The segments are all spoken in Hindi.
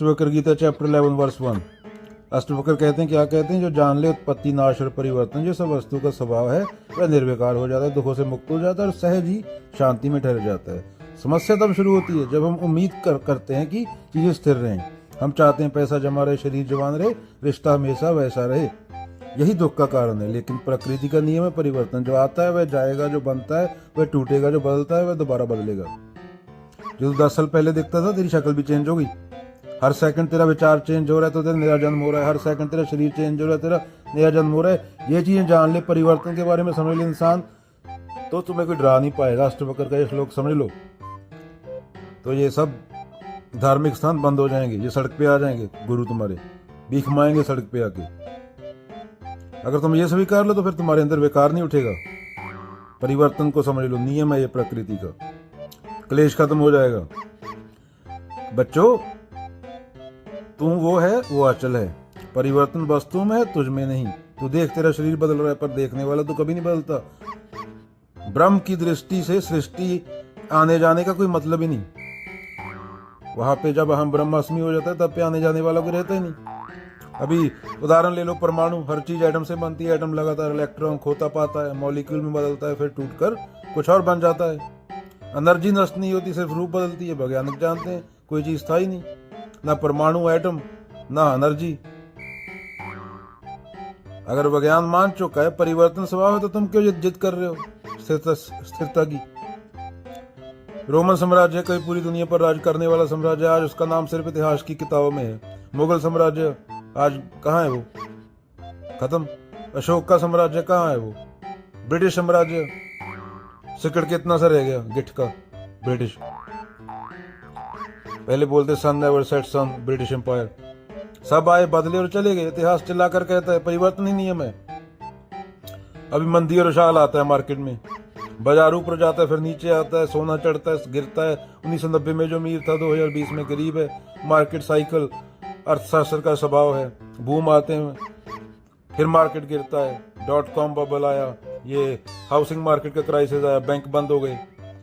Ashtavakra Gita chapter 11 verse 1। अष्टवक्र कहते हैं, क्या कहते हैं? जो जान ले उत्पत्ति, नाश और परिवर्तन, जो सब वस्तु का स्वभाव है वह निर्विकार हो जाता है, दुखों से मुक्त हो जाता है और सहज ही शांति में ठहर जाता है। समस्या तब शुरू होती है जब हम उम्मीद करते हैं कि चीजें स्थिर रहें। हम चाहते हैं पैसा जमा रहे, शरीर जवान रहे, रिश्ता हमेशा वैसा रहे। यही दुख का कारण है। लेकिन प्रकृति का नियम है परिवर्तन। जो आता है वह जाएगा, जो बनता है वह टूटेगा, जो बदलता है वह दोबारा बदलेगा। जो 10 साल पहले दिखता था, तेरी शक्ल भी चेंज हो गई। हर सेकंड तेरा विचार चेंज हो रहा है तो तेरा नया जन्म हो रहा है। हर सेकंड तेरा शरीर चेंज हो रहा है, तेरा नया जन्म हो रहा है। ये चीजें जान ले, परिवर्तन के बारे में समझ ले इंसान, तो तुम्हें कोई डरा नहीं पाएगा। अष्टवक्र का ये श्लोक समझ लो तो ये सब धार्मिक स्थान बंद हो जाएंगे। ये सड़क पे आ जाएंगे, गुरु तुम्हारे भीख मांगेंगे सड़क पे आके। अगर तुम ये स्वीकार लो तो फिर तुम्हारे अंदर विकार नहीं उठेगा। परिवर्तन को समझ लो, नियम है ये प्रकृति का। क्लेश खत्म हो जाएगा। बच्चों, तू वो है, वो अचल है। परिवर्तन वस्तु में है, तुझ में नहीं। तू देख, तेरा शरीर बदल रहा है पर देखने वाला तो कभी नहीं बदलता। ब्रह्म की दृष्टि से सृष्टि आने जाने का कोई मतलब ही नहीं। वहां पे जब हम ब्रह्मास्मि हो जाता है तब पे आने जाने वाला कोई रहता ही नहीं। अभी उदाहरण ले लो, परमाणु, हर चीज एटम से बनती है। एटम लगातार इलेक्ट्रॉन खोता पाता है, मॉलिक्यूल में बदलता है, फिर टूटकर कुछ और बन जाता है। एनर्जी नष्ट नहीं होती, सिर्फ रूप बदलती है। वैज्ञानिक जानते हैं कोई चीज था ही नहीं, ना परमाणु, एटम, ना एनर्जी। अगर विज्ञान मान चुका है परिवर्तन स्वभाव है तो तुम क्यों जिद कर रहे हो स्थिरता की? रोमन साम्राज्य कई पूरी दुनिया पर राज करने वाला साम्राज्य, आज उसका नाम सिर्फ इतिहास की किताबों में है। मुगल साम्राज्य आज कहाँ है? वो खत्म। अशोक का साम्राज्य कहाँ है? वो ब्रिटिश साम्राज्य सिकड़ के इतना सा रह गया, गिठ का ब्रिटिश। पहले बोलते सन नेवर सेट सन, ब्रिटिश एम्पायर। सब आए, बदले और चले गए। इतिहास चिल्लाकर कहता है परिवर्तन ही नियम है। अभी मंदी और उछाल आता है मार्केट में, बाजार ऊपर जाता है फिर नीचे आता है, सोना चढ़ता है गिरता है। 1990 में जो अमीर था 2020 में गरीब है। मार्केट साइकिल अर्थशास्त्र का स्वभाव है। बूम आते हैं फिर मार्केट गिरता है। .com बबल आया, ये हाउसिंग मार्केट का क्राइसिस आया, बैंक बंद हो गए।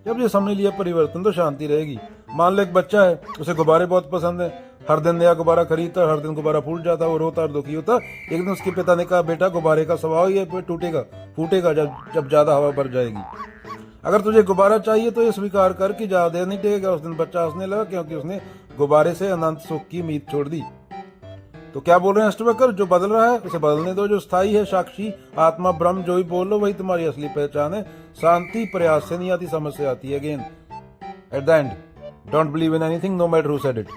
जब ये समझ लिया परिवर्तन तो शांति रहेगी। मान लो एक बच्चा है, उसे गुब्बारे बहुत पसंद है, हर दिन नया गुब्बारा खरीदता है, हर दिन गुब्बारा फूट जाता है, वो रोता और दुखी होता। एक दिन उसके पिता ने कहा, बेटा गुब्बारे का स्वभाव ये टूटेगा, फूटेगा जब ज्यादा हवा भर जाएगी। अगर तुझे गुब्बारा चाहिए तो ये स्वीकार कर कि ज्यादा देर नहीं टेकेगा। उस दिन बच्चा हंसने लगा क्योंकि उसने गुब्बारे से अनंत सुख की उम्मीद छोड़ दी। तो क्या बोल रहे हैं अष्टवक्र? जो बदल रहा है उसे बदलने दो। जो स्थायी है, साक्षी आत्मा ब्रह्म, जो भी बोल लो वही तुम्हारी असली पहचान है। शांति प्रयास से नहीं आती, समझ से आती है। Again at the end, don't believe in anything no matter who said it.